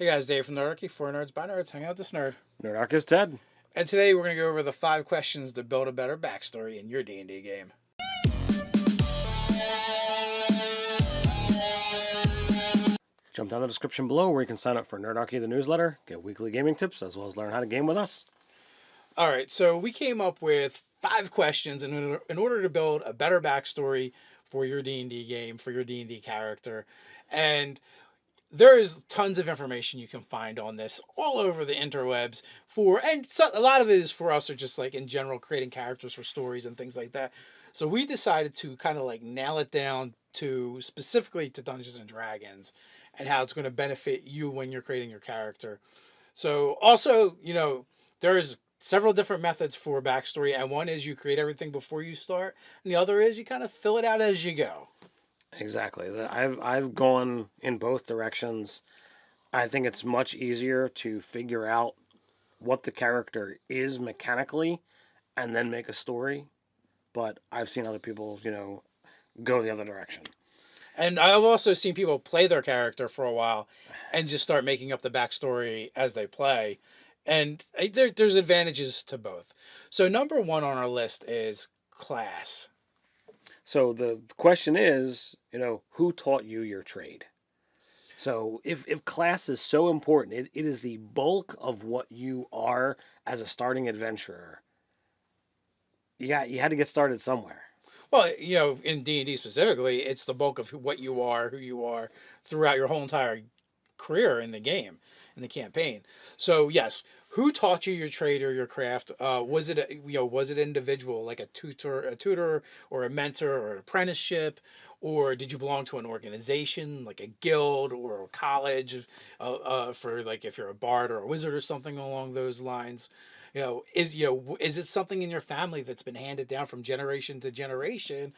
Hey guys, Dave from Nerdarchy, for nerds by nerds, hang out with this nerd. Nerdarchy is Ted. And today we're going to go over the 5 questions to build a better backstory in your D&D game. Jump down the description below where you can sign up for Nerdarchy the News Letter, get weekly gaming tips, as well as learn how to game with us. Alright, so we came up with 5 questions in order to build a better backstory for your D&D game, for your D&D character. And there is tons of information you can find on this all over the interwebs a lot of it is for us, or just like in general creating characters for stories and things like that. So we decided to kind of like nail it down to specifically to Dungeons and Dragons and how it's going to benefit you when you're creating your character. So also, there's several different methods for backstory, and one is you create everything before you start, and the other is you kind of fill it out as you go. Exactly. I've gone in both directions. I think it's much easier to figure out what the character is mechanically and then make a story. But I've seen other people, go the other direction. And I've also seen people play their character for a while and just start making up the backstory as they play. And there's advantages to both. So number 1 on our list is class. So the question is, who taught you your trade? So if class is so important, it is the bulk of what you are as a starting adventurer. You had to get started somewhere. Well, in D&D specifically, it's the bulk of what you are, who you are throughout your whole entire career in the game, in the campaign. So yes, who taught you your trade or your craft? Was it individual, like a tutor, or a mentor, or an apprenticeship, or did you belong to an organization like a guild or a college, for like if you're a bard or a wizard or something along those lines? Is it something in your family that's been handed down from generation to generation?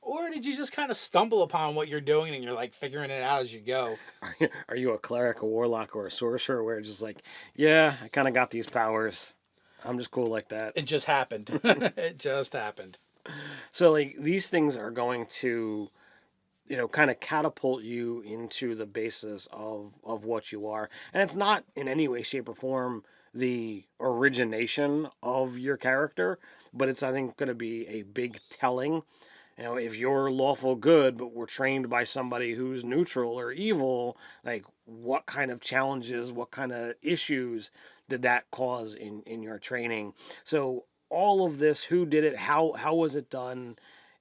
Or did you just kind of stumble upon what you're doing and you're like figuring it out as you go? Are you a cleric, a warlock, or a sorcerer where it's just like, yeah, I kind of got these powers. I'm just cool like that. It just happened. It just happened. So like these things are going to, kind of catapult you into the basis of what you are. And it's not in any way, shape, or form the origination of your character, but it's, I think, going to be a big telling. If you're lawful good, but we're trained by somebody who's neutral or evil, like what kind of challenges, what kind of issues did that cause in your training? So all of this, who did it, how was it done?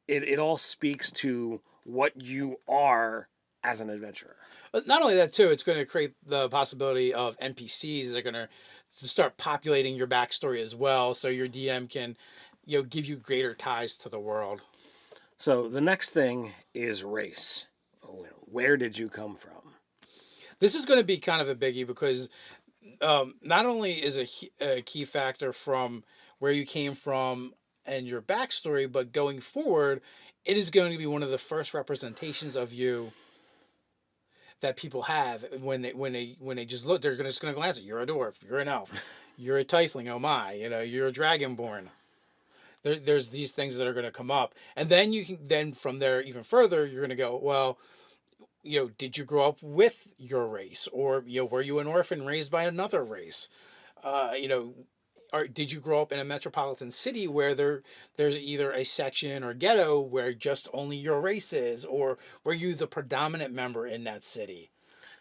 It all speaks to what you are as an adventurer. But not only that, too, it's going to create the possibility of NPCs that are going to start populating your backstory as well, so your DM can, give you greater ties to the world. So the next thing is race. Where did you come from? This is going to be kind of a biggie because not only is a key factor from where you came from and your backstory, but going forward, it is going to be one of the first representations of you that people have when they just look. They're just going to glance at you. You're a dwarf. You're an elf. You're a tiefling. Oh my! You're a dragonborn. There's these things that are going to come up, and then from there even further, you're going to go, well, did you grow up with your race, or were you an orphan raised by another race? Or did you grow up in a metropolitan city where there's either a section or ghetto where just only your race is, or were you the predominant member in that city?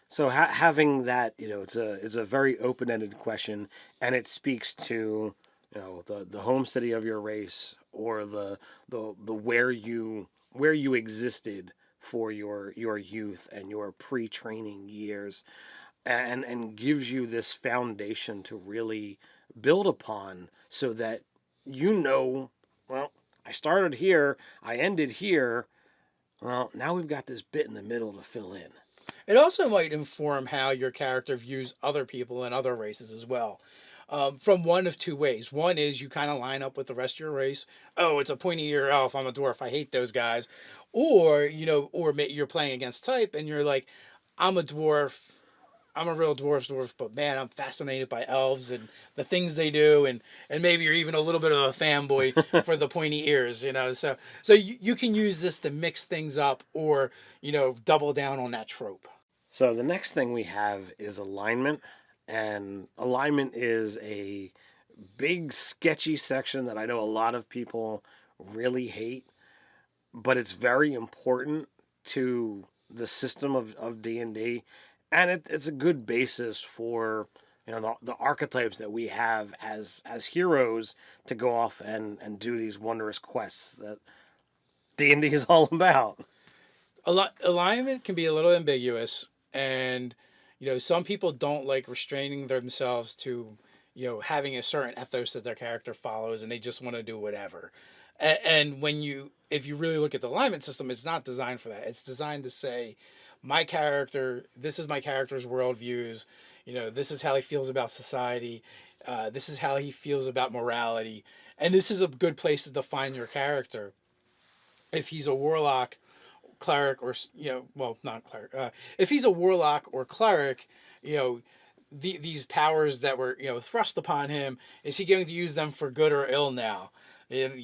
So having that, it's a very open-ended question, and it speaks to the home city of your race, or the where you existed for your youth and your pre-training years, and gives you this foundation to really build upon, so that well, I started here, I ended here. Well, now we've got this bit in the middle to fill in. It also might inform how your character views other people and other races as well. From one of two ways. One is you kind of line up with the rest of your race. Oh, it's a pointy ear elf. I'm a dwarf. I hate those guys. Or you're playing against type and you're like, I'm a dwarf. I'm a real dwarf, but man, I'm fascinated by elves and the things they do, and maybe you're even a little bit of a fanboy for the pointy ears, So you can use this to mix things up, or double down on that trope. So the next thing we have is alignment, and alignment is a big sketchy section that I know a lot of people really hate, but it's very important to the system of D&D, and it's a good basis for the archetypes that we have as heroes to go off and do these wondrous quests that D&D is all about. Alignment can be a little ambiguous, and some people don't like restraining themselves to having a certain ethos that their character follows, and they just want to do whatever. And if you really look at the alignment system, it's not designed for that. It's designed to say, my character, this is my character's worldviews. This is how he feels about society. This is how he feels about morality, and this is a good place to define your character. If he's a warlock, cleric, or well, not cleric, if he's a warlock or cleric, you know these powers that were thrust upon him, is he going to use them for good or ill now? And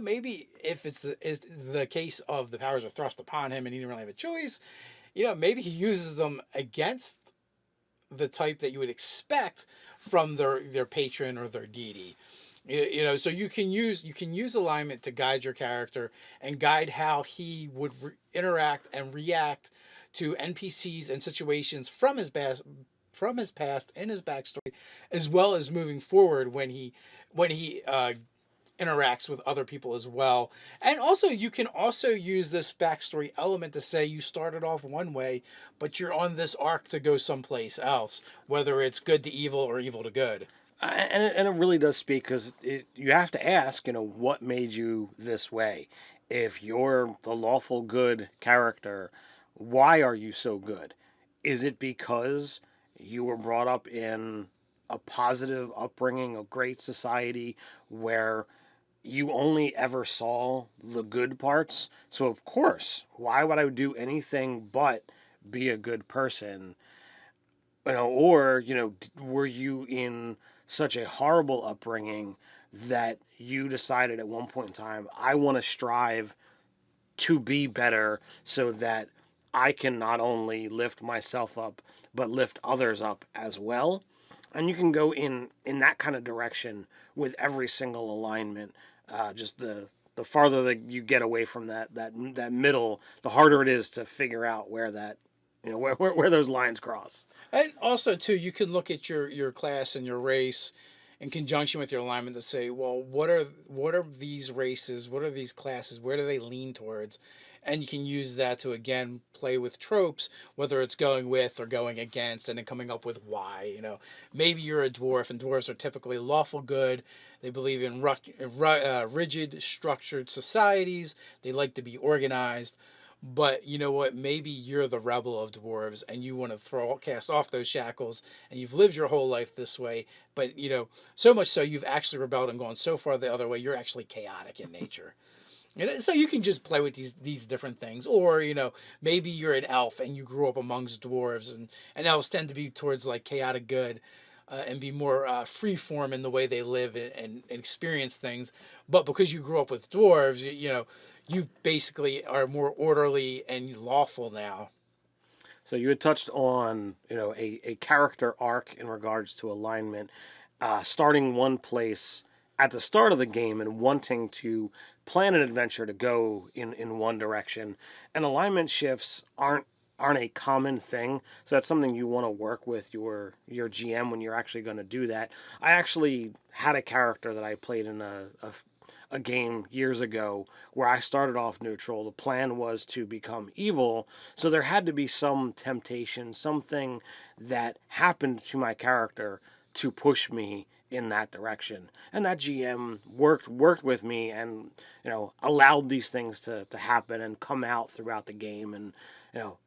maybe if it's the case of the powers are thrust upon him and he didn't really have a choice, maybe he uses them against the type that you would expect from their patron or their deity. So you can use alignment to guide your character and guide how he would interact and react to NPCs and situations from his past and his backstory, as well as moving forward when he interacts with other people as well. And also, you can also use this backstory element to say you started off one way, but you're on this arc to go someplace else, whether it's good to evil or evil to good. And it really does speak, because you have to ask, what made you this way? If you're the lawful good character, why are you so good? Is it because you were brought up in a positive upbringing, a great society where you only ever saw the good parts? So, of course, why would I do anything but be a good person? Or were you in such a horrible upbringing that you decided at one point in time, I want to strive to be better so that I can not only lift myself up but lift others up as well? And you can go in that kind of direction with every single alignment. Just the farther that you get away from that middle, the harder it is to figure out where that where those lines cross. And also, too, you can look at your class and your race in conjunction with your alignment to say, well, what are these races? What are these classes? Where do they lean towards? And you can use that to again play with tropes, whether it's going with or going against, and then coming up with why. Maybe you're a dwarf, and dwarves are typically lawful good. They believe in rigid, structured societies. They like to be organized. But you know what? Maybe you're the rebel of dwarves, and you want to cast off those shackles, and you've lived your whole life this way. But so much so you've actually rebelled and gone so far the other way. You're actually chaotic in nature. So you can just play with these different things, or maybe you're an elf and you grew up amongst dwarves, and elves tend to be towards like chaotic good, and be more free form in the way they live and experience things. But because you grew up with dwarves, you basically are more orderly and lawful now. So you had touched on, a character arc in regards to alignment, starting one place at the start of the game and wanting to plan an adventure to go in one direction. And alignment shifts aren't a common thing. So that's something you want to work with your GM when you're actually going to do that. I actually had a character that I played in a game years ago where I started off neutral. The plan was to become evil, so there had to be some temptation, something that happened to my character to push me in that direction. And that GM worked with me and allowed these things to happen and come out throughout the game. And you know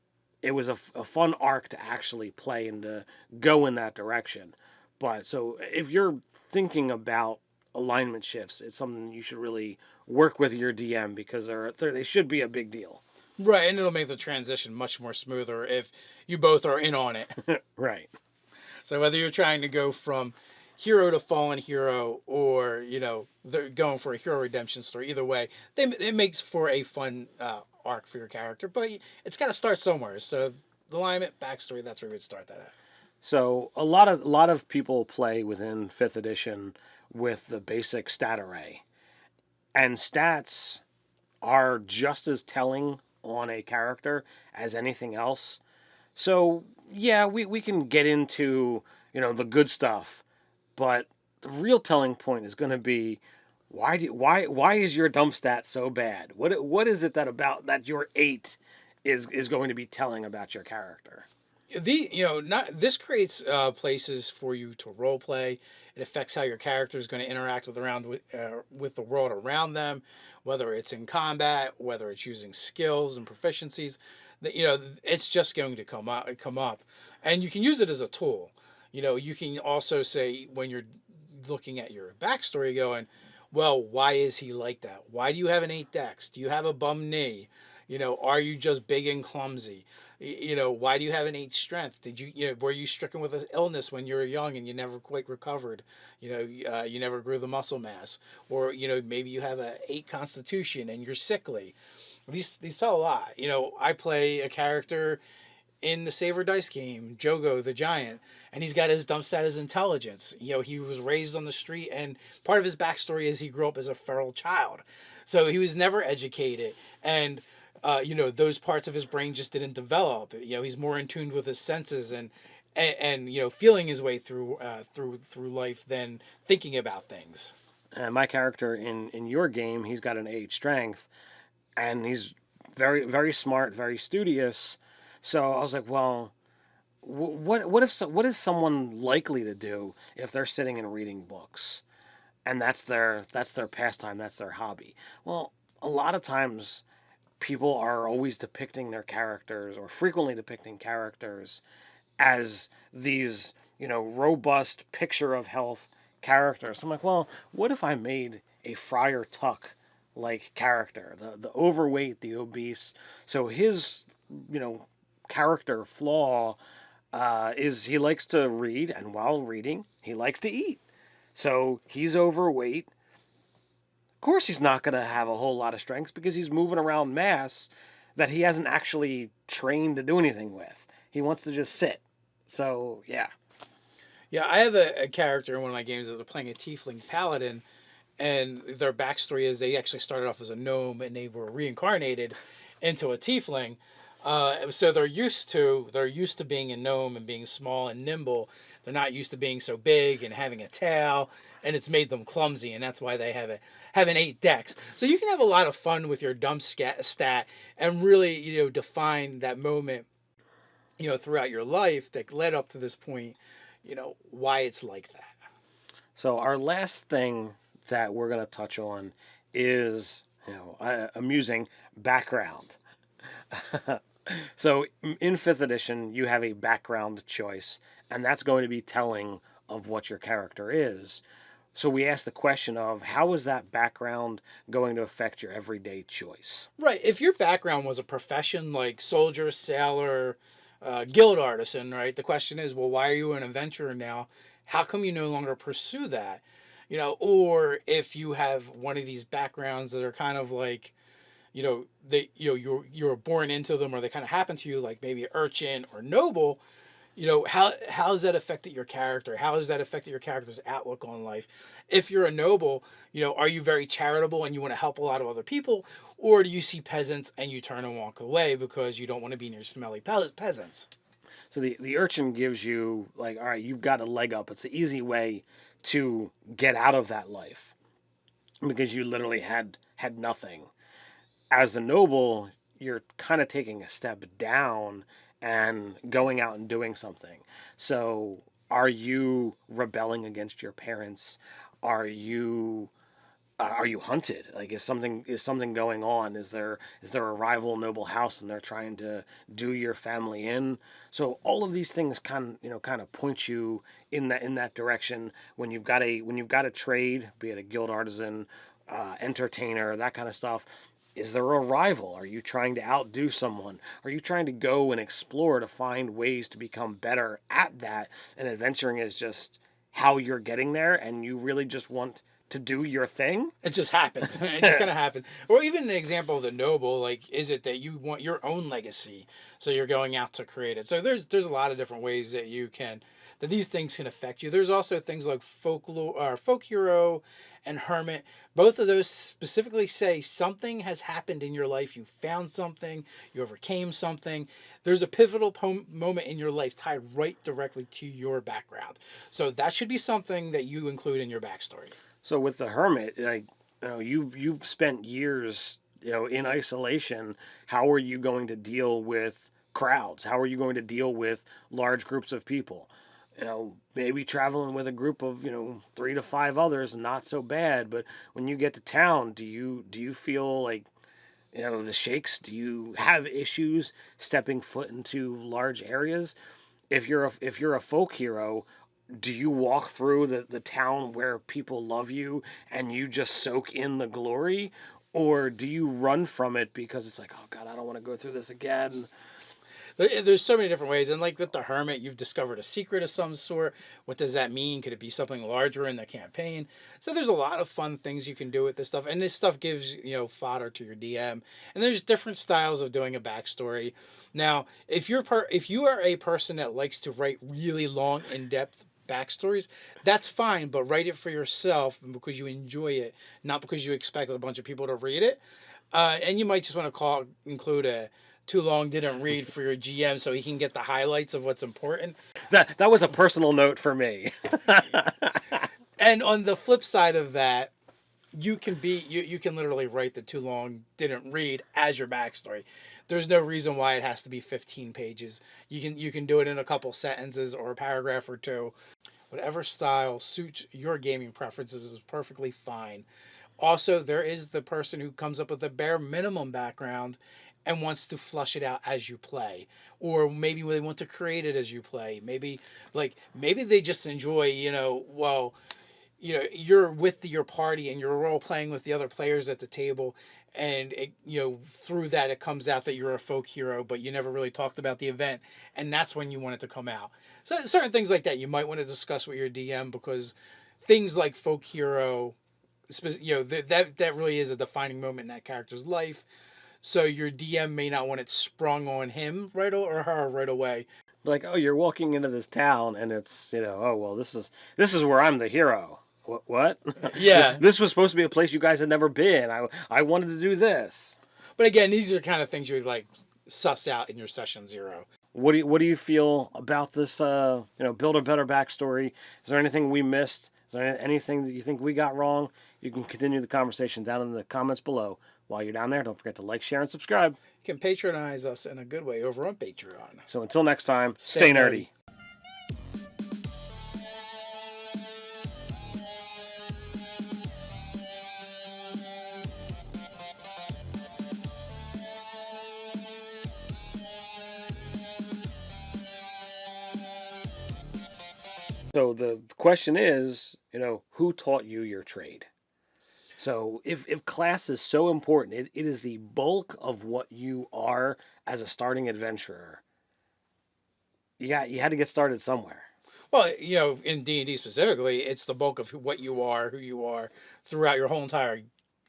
it was a fun arc to actually play and to go in that direction. But so if you're thinking about alignment shifts, it's something you should really work with your DM, because they should be a big deal. Right, and it'll make the transition much more smoother if you both are in on it. Right. So whether you're trying to go from hero to fallen hero, or they're going for a hero redemption story, either way, it makes for a fun arc for your character. But it's got to start somewhere. So alignment, backstory, that's where we would start that at. So a lot of people play within 5th edition with the basic stat array, and stats are just as telling on a character as anything else. So yeah, we can get into the good stuff, but the real telling point is going to be why is your dump stat so bad? What is it that your 8 is going to be telling about your character? Not this creates places for you to role play. It affects how your character is going to interact with the world around them, whether it's in combat, whether it's using skills and proficiencies. It's just going to come up, and you can use it as a tool. You can also say when you're looking at your backstory, going, well, why is he like that? Why do you have an 8 dex? Do you have a bum knee? Are you just big and clumsy? Why do you have an 8 strength? Were you stricken with an illness when you were young and you never quite recovered? You never grew the muscle mass, or maybe you have a 8 constitution and you're sickly. These tell a lot. I play a character in the Saver Dice game, Jogo the Giant, and he's got his dump stat as intelligence. He was raised on the street, and part of his backstory is he grew up as a feral child, so he was never educated, and those parts of his brain just didn't develop. He's more in tune with his senses and feeling his way through life than thinking about things. And my character in your game, he's got an 8 strength, and he's very very smart, very studious. So I was like, well, what is someone likely to do if they're sitting and reading books, and that's their pastime, that's their hobby? Well, a lot of times people are always depicting their characters, or frequently depicting characters, as these robust picture of health characters. So I'm like, well, what if I made a Friar Tuck like character, the overweight, the obese? So his you know character flaw is he likes to read, and while reading, he likes to eat. So he's overweight. Of course, he's not going to have a whole lot of strength because he's moving around mass that he hasn't actually trained to do anything with. He wants to just sit. So, yeah. Yeah, I have a character in one of my games that they're playing a tiefling paladin, and their backstory is they actually started off as a gnome and they were reincarnated into a tiefling. So they're used to being a gnome and being small and nimble. They're not used to being so big and having a tail, and it's made them clumsy, and that's why they have an 8 dex. So you can have a lot of fun with your dump stat and really define that moment throughout your life that led up to this point. Why it's like that. So, our last thing that we're going to touch on is, amusing background. So, in 5th edition, you have a background choice, and that's going to be telling of what your character is. So, we ask the question of how is that background going to affect your everyday choice? Right. If your background was a profession like soldier, sailor, guild artisan, right? The question is, well, why are you an adventurer now? How come you no longer pursue that? Or if you have one of these backgrounds that are kind of like, you're born into them, or they kind of happen to you, like maybe urchin or noble. How has that affected your character? How has that affected your character's outlook on life? If you're a noble, are you very charitable and you want to help a lot of other people, or do you see peasants and you turn and walk away because you don't want to be near smelly peasants? So the urchin gives you, like, all right, you've got a leg up. It's the easy way to get out of that life because you literally had nothing. As the noble, you're kind of taking a step down and going out and doing something. So, are you rebelling against your parents? Are you hunted? Like, is something going on? Is there a rival noble house and they're trying to do your family in? So all of these things kind of point you in that direction when you've got a trade, be it a guild artisan, entertainer, that kind of stuff. Is there a rival? Are you trying to outdo someone? Are you trying to go and explore to find ways to become better at that? And adventuring is just how you're getting there, and you really just want to do your thing. It just happened. It just kind of happened. Or even an example of the noble, like, is it that you want your own legacy, so you're going out to create it? So there's a lot of different ways that these things can affect you. There's also things like folklore, or folk hero, and hermit. Both of those specifically say something has happened in your life. You found something, you overcame something. There's a pivotal moment in your life tied right directly to your background. So that should be something that you include in your backstory. So with the hermit, like, you've spent years, in isolation. How are you going to deal with crowds? How are you going to deal with large groups of people? Maybe traveling with a group of 3 to 5 others, not so bad. But when you get to town, do you feel like the shakes? Do you have issues stepping foot into large areas? If you're a folk hero, do you walk through the town where people love you and you just soak in the glory? Or do you run from it because it's like, oh God, I don't want to go through this again? There's so many different ways, and like with the hermit, you've discovered a secret of some sort. What does that mean? Could it be something larger in the campaign? So there's a lot of fun things you can do with this stuff, and this stuff gives fodder to your DM. And there's different styles of doing a backstory. Now, if you are a person that likes to write really long, in-depth backstories, that's fine, but write it for yourself because you enjoy it, not because you expect a bunch of people to read it. And you might just want to include a too long didn't read for your GM so he can get the highlights of what's important. That was a personal note for me. And on the flip side of that, you can literally write the too long didn't read as your backstory. There's no reason why it has to be 15 pages. You can do it in a couple sentences or a paragraph or two. Whatever style suits your gaming preferences is perfectly fine. Also, there is the person who comes up with a bare minimum background and wants to flush it out as you play, or maybe they want to create it as you play. Maybe they just enjoy, you're with your party and you're role playing with the other players at the table, and through that it comes out that you're a folk hero, but you never really talked about the event, and that's when you want it to come out. So certain things like that you might want to discuss with your DM, because things like folk hero, that really is a defining moment in that character's life. So your DM may not want it sprung on him or her right away. Like, oh, you're walking into this town and it's, oh well, this is where I'm the hero. What? Yeah. This was supposed to be a place you guys had never been. I wanted to do this. But again, these are kind of things you would like suss out in your session 0. What do you feel about this? Build a better backstory. Is there anything we missed? Is there anything that you think we got wrong? You can continue the conversation down in the comments below. While you're down there, don't forget to like, share, and subscribe. You can patronize us in a good way over on Patreon. So until next time, stay nerdy. So the question is, who taught you your trade? So if class is so important, it is the bulk of what you are as a starting adventurer. You had to get started somewhere. Well, in D&D specifically, it's the bulk of what you are, who you are throughout your whole entire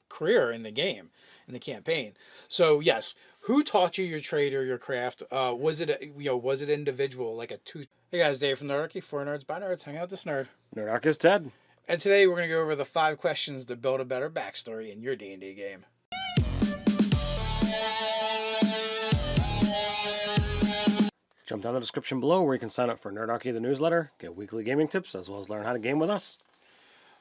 career in the game, in the campaign. So yes, who taught you your trade or your craft? Was it individual, like a two? Hey guys, Dave from Nerdarchy, for nerds by nerds. Hang out with this nerd. Nerdarchy is Ted. And today we're going to go over the 5 questions to build a better backstory in your D&D game. Jump down the description below where you can sign up for Nerdarchy the News Letter, get weekly gaming tips, as well as learn how to game with us.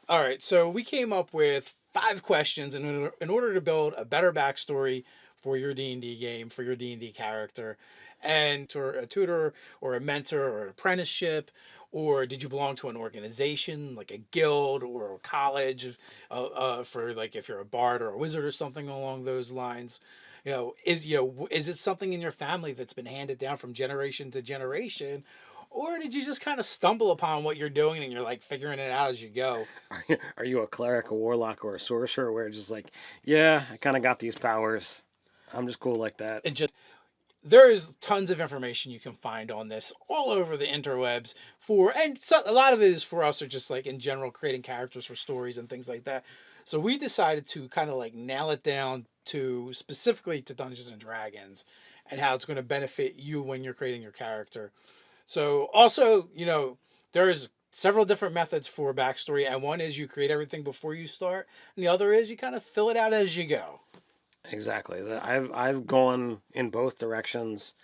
All right, so we came up with 5 questions in order to build a better backstory for your D&D game, for your D&D character. And to a tutor or a mentor or an apprenticeship, or did you belong to an organization like a guild or a college, for like if you're a bard or a wizard or something along those lines? Is it something in your family that's been handed down from generation to generation, or did you just kind of stumble upon what you're doing and you're like figuring it out as you go? Are you a cleric, a warlock, or a sorcerer where it's just like, yeah, I kind of got these powers, I'm just cool like that? And just there is tons of information you can find on this all over the interwebs and so a lot of it is for us, or just like in general creating characters for stories and things like that. So we decided to kind of like nail it down to specifically to Dungeons and Dragons and how it's going to benefit you when you're creating your character. So also, there's several different methods for backstory, and one is you create everything before you start, and the other is you kind of fill it out as you go. Exactly. I've gone in both directions.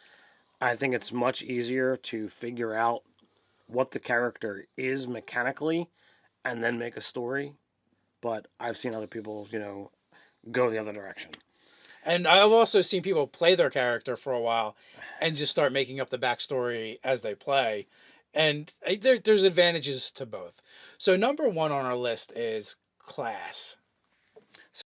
I think it's much easier to figure out what the character is mechanically and then make a story. But I've seen other people, go the other direction. And I've also seen people play their character for a while and just start making up the backstory as they play. And there's advantages to both. So number one on our list is class.